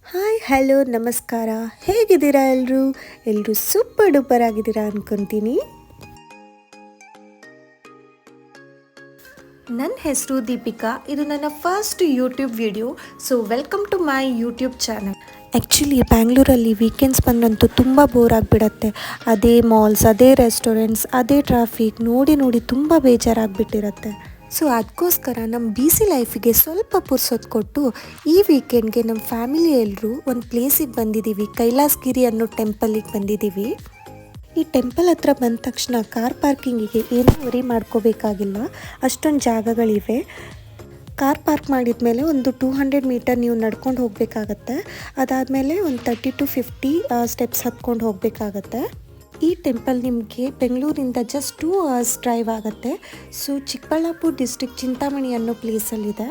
Hi hello ನಮಸ್ಕಾರ. ಹೇಗಿದ್ದೀರಾ ಎಲ್ಲರೂ ಸೂಪರ್ ಡೂಪರ್ ಆಗಿದ್ದೀರಾ ಅನ್ಕೊಂತೀನಿ. ನನ್ನ ಹೆಸರು ದೀಪಿಕಾ. ಇದು ನನ್ನ first YouTube video. So welcome to my YouTube channel. Actually ಬ್ಯಾಂಗ್ಳೂರಲ್ಲಿ ವೀಕೆಂಡ್ಸ್ ಬಂದಂತೂ ತುಂಬ ಬೋರ್ ಆಗಿಬಿಡತ್ತೆ. ಅದೇ ಮಾಲ್ಸ್, ಅದೇ ರೆಸ್ಟೋರೆಂಟ್ಸ್, ಅದೇ ಟ್ರಾಫಿಕ್ ನೋಡಿ ತುಂಬ ಬೇಜಾರಾಗಿಬಿಟ್ಟಿರತ್ತೆ. ಸೊ ಅದಕ್ಕೋಸ್ಕರ ನಮ್ಮ ಬಿಸಿ ಲೈಫಿಗೆ ಸ್ವಲ್ಪ ಪುರ್ಸೊತ್ತು ಕೊಟ್ಟು ಈ ವೀಕೆಂಡ್ಗೆ ನಮ್ಮ ಫ್ಯಾಮಿಲಿ ಎಲ್ಲರೂ ಒಂದು ಪ್ಲೇಸಿಗೆ ಬಂದಿದ್ದೀವಿ. ಕೈಲಾಸಗಿರಿ ಅನ್ನೋ ಟೆಂಪಲಿಗೆ ಬಂದಿದ್ದೀವಿ. ಈ ಟೆಂಪಲ್ ಹತ್ರ ಬಂದ ತಕ್ಷಣ ಕಾರ್ ಪಾರ್ಕಿಂಗಿಗೆ ಏನೂ ವರಿ ಮಾಡ್ಕೋಬೇಕಾಗಿಲ್ಲ, ಅಷ್ಟೊಂದು ಜಾಗಗಳಿವೆ. ಕಾರ್ ಪಾರ್ಕ್ ಮಾಡಿದ ಮೇಲೆ ಒಂದು 200 ಮೀಟರ್ ನೀವು ನಡ್ಕೊಂಡು ಹೋಗಬೇಕಾಗತ್ತೆ. ಅದಾದಮೇಲೆ ಒಂದು 30 to 50 ಸ್ಟೆಪ್ಸ್ ಹತ್ಕೊಂಡು ಹೋಗಬೇಕಾಗತ್ತೆ. ಈ ಟೆಂಪಲ್ ನಿಮಗೆ ಬೆಂಗಳೂರಿಂದ ಜಸ್ಟ್ 2 hours ಡ್ರೈವ್ ಆಗುತ್ತೆ. ಸೊ ಚಿಕ್ಕಬಳ್ಳಾಪುರ ಡಿಸ್ಟ್ರಿಕ್ಟ್ ಚಿಂತಾಮಣಿ ಅನ್ನೋ ಪ್ಲೇಸಲ್ಲಿದೆ.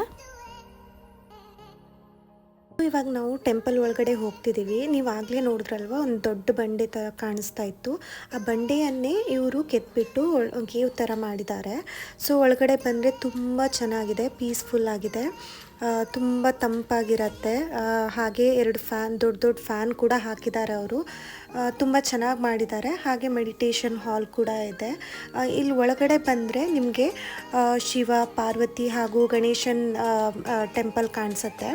ಇವಾಗ ನಾವು ಟೆಂಪಲ್ ಒಳಗಡೆ ಹೋಗ್ತಿದ್ದೀವಿ. ನೀವು ಆಗಲೇ ನೋಡಿದ್ರಲ್ವ, ಒಂದು ದೊಡ್ಡ ಬಂಡೆ ಥರ ಕಾಣಿಸ್ತಾ ಇತ್ತು. ಆ ಬಂಡೆಯನ್ನೇ ಇವರು ಕೆತ್ಬಿಟ್ಟು ಗೇವ್ ಥರ ಮಾಡಿದ್ದಾರೆ. ಸೊ ಒಳಗಡೆ ಬಂದರೆ ತುಂಬ ಚೆನ್ನಾಗಿದೆ, ಪೀಸ್ಫುಲ್ ಆಗಿದೆ, ತುಂಬ ತಂಪಾಗಿರುತ್ತೆ. ಹಾಗೆ 2 ಫ್ಯಾನ್, ದೊಡ್ಡ ಫ್ಯಾನ್ ಕೂಡ ಹಾಕಿದ್ದಾರೆ ಅವರು. ತುಂಬ ಚೆನ್ನಾಗಿ ಮಾಡಿದ್ದಾರೆ. ಹಾಗೆ ಮೆಡಿಟೇಷನ್ ಹಾಲ್ ಕೂಡ ಇದೆ. ಇಲ್ಲಿ ಒಳಗಡೆ ಬಂದರೆ ನಿಮಗೆ ಶಿವ, ಪಾರ್ವತಿ ಹಾಗೂ ಗಣೇಶನ್ ಟೆಂಪಲ್ ಕಾಣಿಸುತ್ತೆ.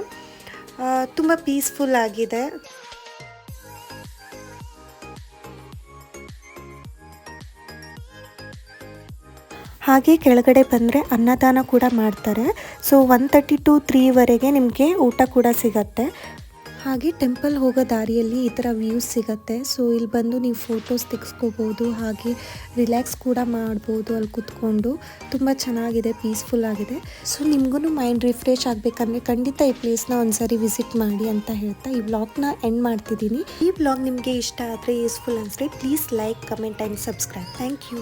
ತುಂಬ ಪೀಸ್ಫುಲ್ ಆಗಿದೆ. ಹಾಗೆ ಕೆಳಗಡೆ ಬಂದರೆ ಅನ್ನದಾನ ಕೂಡ ಮಾಡ್ತಾರೆ. ಸೊ 1:30 to 3ವರೆಗೆ ನಿಮಗೆ ಊಟ ಕೂಡ ಸಿಗತ್ತೆ. ಹಾಗೆ ಟೆಂಪಲ್ ಹೋಗೋ ದಾರಿಯಲ್ಲಿ ಈ ಥರ ವ್ಯೂಸ್ ಸಿಗುತ್ತೆ. ಸೊ ಇಲ್ಲಿ ಬಂದು ನೀವು ಫೋಟೋಸ್ ತೆಗೆಸ್ಕೋಬೋದು, ಹಾಗೆ ರಿಲ್ಯಾಕ್ಸ್ ಕೂಡ ಮಾಡ್ಬೋದು ಅಲ್ಲಿ ಕುತ್ಕೊಂಡು. ತುಂಬ ಚೆನ್ನಾಗಿದೆ, ಪೀಸ್ಫುಲ್ ಆಗಿದೆ. ಸೊ ನಿಮಗೂ ಮೈಂಡ್ ರಿಫ್ರೆಶ್ ಆಗಬೇಕಂದ್ರೆ ಖಂಡಿತ ಈ ಪ್ಲೇಸ್ನ ಒಂದ್ಸರಿ ವಿಸಿಟ್ ಮಾಡಿ ಅಂತ ಹೇಳ್ತಾ ಈ ವ್ಲಾಗ್ನ ಎಂಡ್ ಮಾಡ್ತಿದ್ದೀನಿ. ಈ ವ್ಲಾಗ್ ನಿಮಗೆ ಇಷ್ಟ ಆದರೆ, ಯೂಸ್ಫುಲ್ ಅನಿಸಿದ್ರೆ please like, comment and subscribe. Thank you.